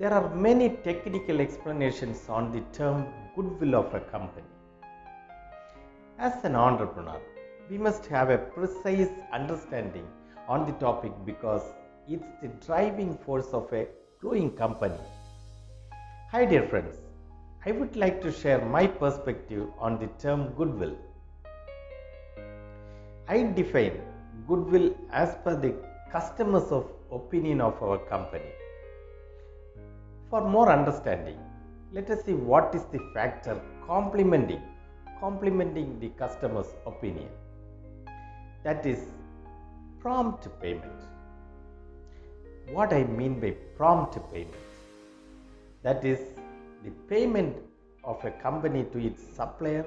There are many technical explanations on the term goodwill of a company. As an entrepreneur, we must have a precise understanding on the topic because it's the driving force of a growing company. Hi dear friends, I would like to share my perspective on the term goodwill. I define goodwill as per the customers' opinion of our company. For more understanding, let us see what is the factor complementing the customer's opinion. That is prompt payment. What I mean by prompt payment? That is the payment of a company to its supplier,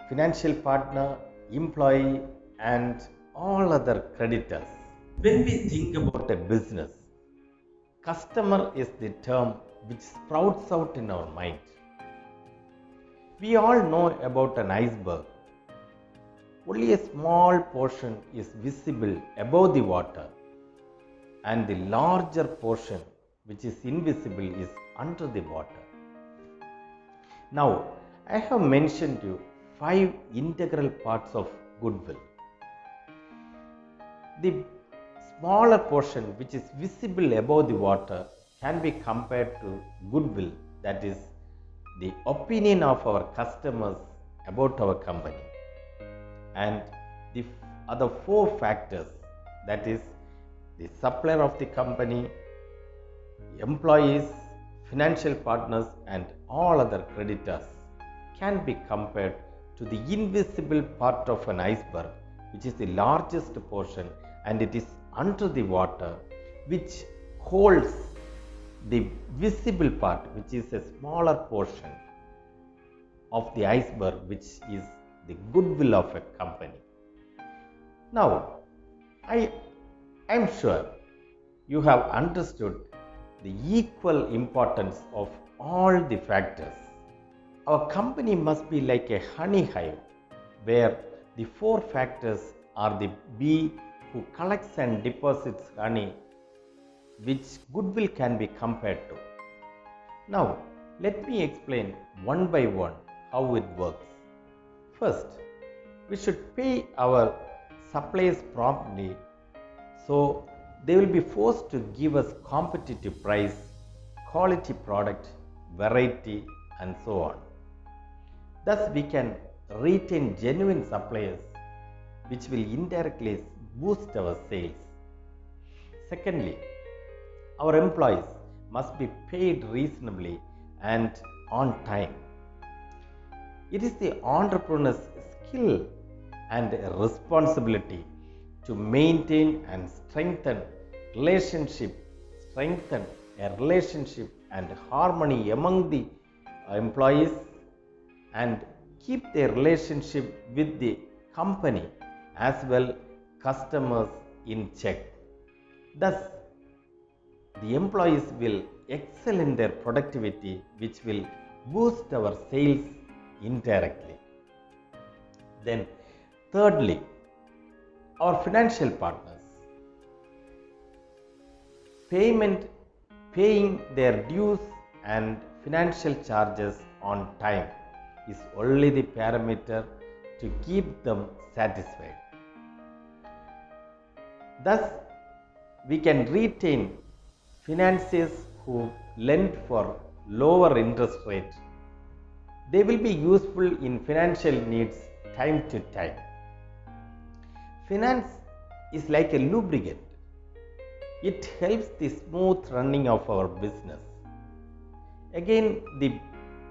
financial partner, employee, and all other creditors. When we think about a business, customer is the term which sprouts out in our mind. We all know about an iceberg. Only a small portion is visible above the water, and the larger portion, which is invisible, is under the water. Now, I have mentioned you 5 integral parts of goodwill. The smaller portion, which is visible above the water, can be compared to goodwill, that is, the opinion of our customers about our company. And the other 4 factors, that is, the supplier of the company, employees, financial partners, and all other creditors, can be compared to the invisible part of an iceberg, which is the largest portion, and it is under the water, which holds the visible part, which is a smaller portion of the iceberg, which is the goodwill of a company. Now, I am sure you have understood the equal importance of all the factors. Our company must be like a honey hive, where the 4 factors are the bee who collects and deposits honey, which goodwill can be compared to. Now, let me explain one by one how it works. First, we should pay our suppliers promptly, so they will be forced to give us competitive price, quality product, variety, and so on. Thus, we can retain genuine suppliers, which will indirectly boost our sales. Secondly, our employees must be paid reasonably and on time. It is the entrepreneur's skill and responsibility to maintain and strengthen a relationship and harmony among the employees and keep their relationship with the company as well customers in check. Thus, the employees will excel in their productivity, which will boost our sales indirectly. Then, thirdly, our financial partners. Paying their dues and financial charges on time is only the parameter to keep them satisfied. Thus, we can retain financiers who lend for lower interest rate. They will be useful in financial needs time to time. Finance is like a lubricant. It helps the smooth running of our business. Again, the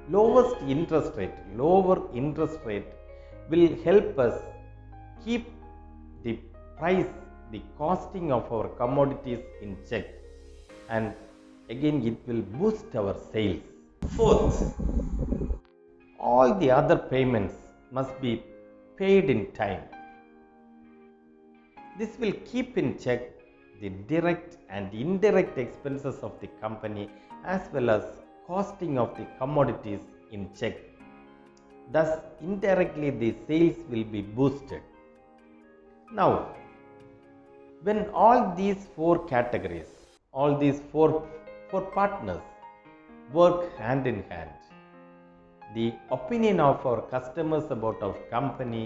lower interest rate will help us keep the price, the costing of our commodities in check, and again it will boost our sales. Fourth, all the other payments must be paid in time. This will keep in check the direct and indirect expenses of the company as well as costing of the commodities in check. Thus, indirectly the sales will be boosted. Now, when all these 4 categories, all these four for partners work hand in hand. The opinion of our customers about our company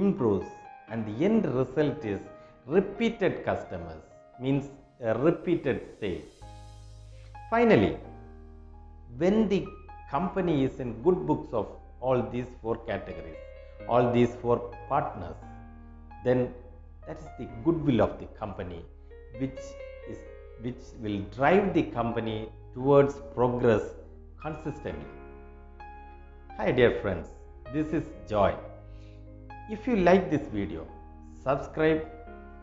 improves, and the end result is repeated customers, means a repeated sale. Finally, when the company is in good books of all these four categories, all these four partners, then that is the goodwill of the company, which is which will drive the company towards progress consistently. Hi dear friends, this is Joy. If you like this video, subscribe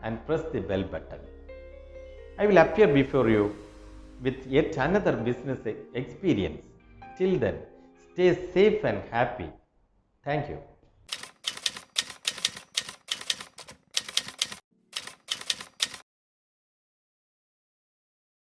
and press the bell button. I will appear before you with yet another business experience. Till then, stay safe and happy. Thank you.